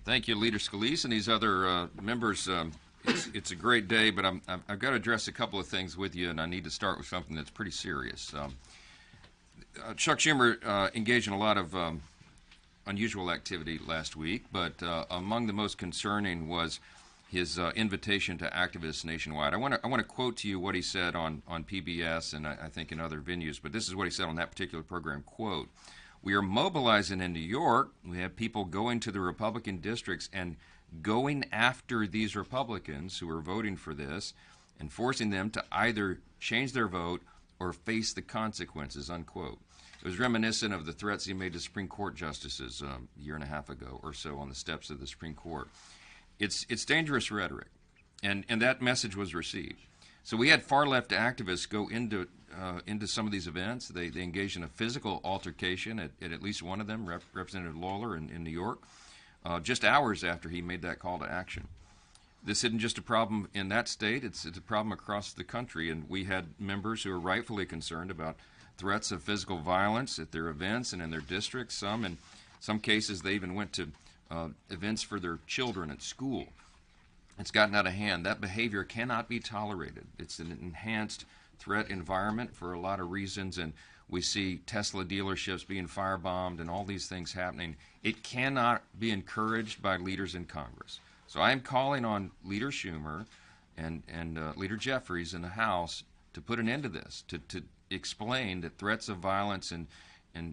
Thank you, Leader Scalise and these other members. It's a great day, but I've got to address a couple of things with you, and I need to start with something that's pretty serious. Chuck Schumer engaged in a lot of unusual activity last week, but among the most concerning was his invitation to activists nationwide. I want to quote to you what he said on PBS and I think in other venues, but this is what he said on that particular program, quote, "We are mobilizing in New York. We have people going to the Republican districts and going after these Republicans who are voting for this and forcing them to either change their vote or face the consequences," unquote. It was reminiscent of the threats he made to Supreme Court justices a year and a half ago or so on the steps of the Supreme Court. It's dangerous rhetoric, and that message was received. So we had far-left activists go into some of these events. They engaged in a physical altercation at least one of them, Representative Lawler in New York, just hours after he made that call to action. This isn't just a problem in that state, it's a problem across the country, and we had members who are rightfully concerned about threats of physical violence at their events and in their districts. In some cases, they even went to events for their children at school. It's gotten out of hand. That behavior cannot be tolerated. It's an enhanced threat environment for a lot of reasons, and we see Tesla dealerships being firebombed and all these things happening. It cannot be encouraged by leaders in Congress. So I am calling on Leader Schumer and Leader Jeffries in the House to put an end to this, to explain that threats of violence and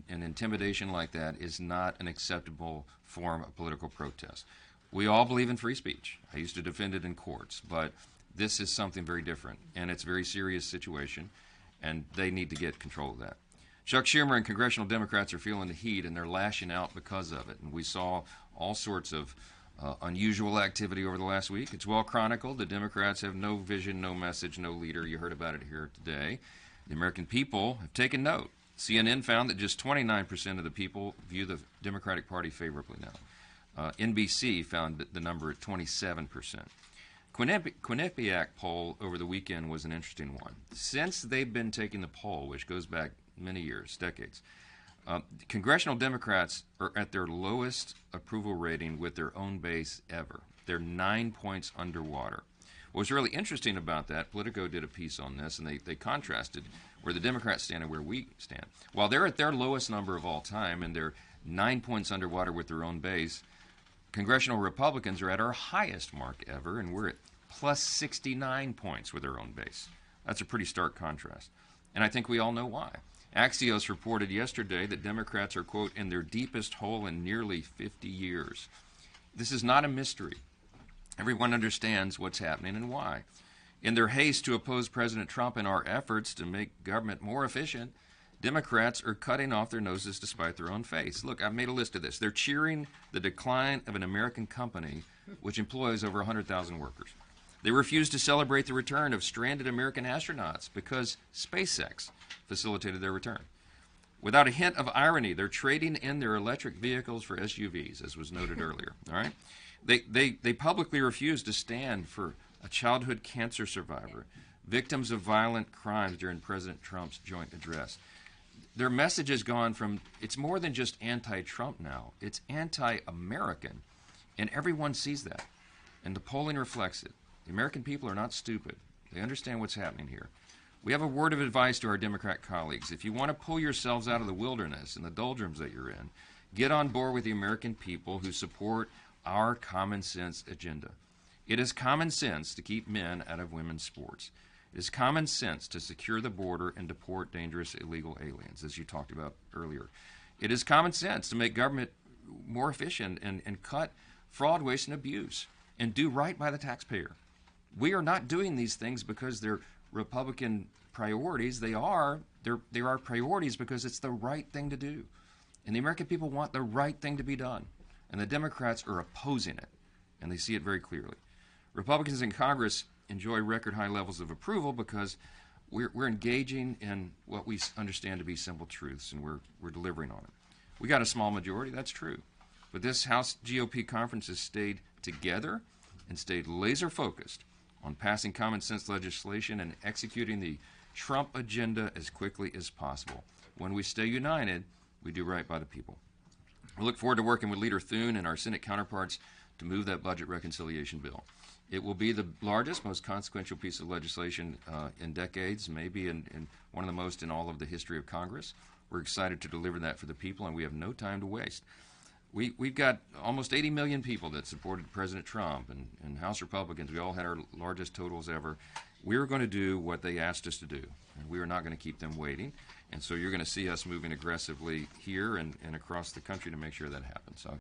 intimidation like that is not an acceptable form of political protest. We all believe in free speech. I used to defend it in courts, but this is something very different, and it's a very serious situation, and they need to get control of that. Chuck Schumer and congressional Democrats are feeling the heat, and they're lashing out because of it, and we saw all sorts of unusual activity over the last week. It's well chronicled. The Democrats have no vision, no message, no leader. You heard about it here today. The American people have taken note. CNN found that just 29% of the people view the Democratic Party favorably now. NBC found the number at 27%. Quinnipiac poll over the weekend was an interesting one. Since they've been taking the poll, which goes back many years, decades, congressional Democrats are at their lowest approval rating with their own base ever. They're 9 points underwater. What was really interesting about that, Politico did a piece on this, and they contrasted where the Democrats stand and where we stand. While they're at their lowest number of all time and they're 9 points underwater with their own base, congressional Republicans are at our highest mark ever, and we're at plus 69 points with our own base. That's a pretty stark contrast. And I think we all know why. Axios reported yesterday that Democrats are, quote, in their deepest hole in nearly 50 years. This is not a mystery. Everyone understands what's happening and why. In their haste to oppose President Trump in our efforts to make government more efficient, Democrats are cutting off their noses to spite their own face. Look, I've made a list of this. They're cheering the decline of an American company which employs over 100,000 workers. They refuse to celebrate the return of stranded American astronauts because SpaceX facilitated their return. Without a hint of irony, they're trading in their electric vehicles for SUVs, as was noted earlier. All right? They publicly refuse to stand for a childhood cancer survivor, victims of violent crimes during President Trump's joint address. Their message has gone from, it's more than just anti-Trump now, it's anti-American, and everyone sees that, and the polling reflects it. The American people are not stupid. They understand what's happening here. We have a word of advice to our Democrat colleagues. If you want to pull yourselves out of the wilderness and the doldrums that you're in, get on board with the American people who support our common sense agenda. It is common sense to keep men out of women's sports. It is common sense to secure the border and deport dangerous illegal aliens, as you talked about earlier. It is common sense to make government more efficient and cut fraud, waste, and abuse, and do right by the taxpayer. We are not doing these things because they're Republican priorities. They are priorities because it's the right thing to do. And the American people want the right thing to be done. And the Democrats are opposing it, and they see it very clearly. Republicans in Congress enjoy record high levels of approval because we're engaging in what we understand to be simple truths, and we're delivering on it. We got a small majority, that's true. But this House GOP conference has stayed together and stayed laser focused on passing common sense legislation and executing the Trump agenda as quickly as possible. When we stay united, we do right by the people. We look forward to working with Leader Thune and our Senate counterparts to move that budget reconciliation bill. It will be the largest, most consequential piece of legislation in decades, maybe in one of the most in all of the history of Congress. We're excited to deliver that for the people, and we have no time to waste. We've got almost 80 million people that supported President Trump, and House Republicans. We all had our largest totals ever. We're going to do what they asked us to do, and we are not going to keep them waiting. And so you're going to see us moving aggressively here and across the country to make sure that happens. So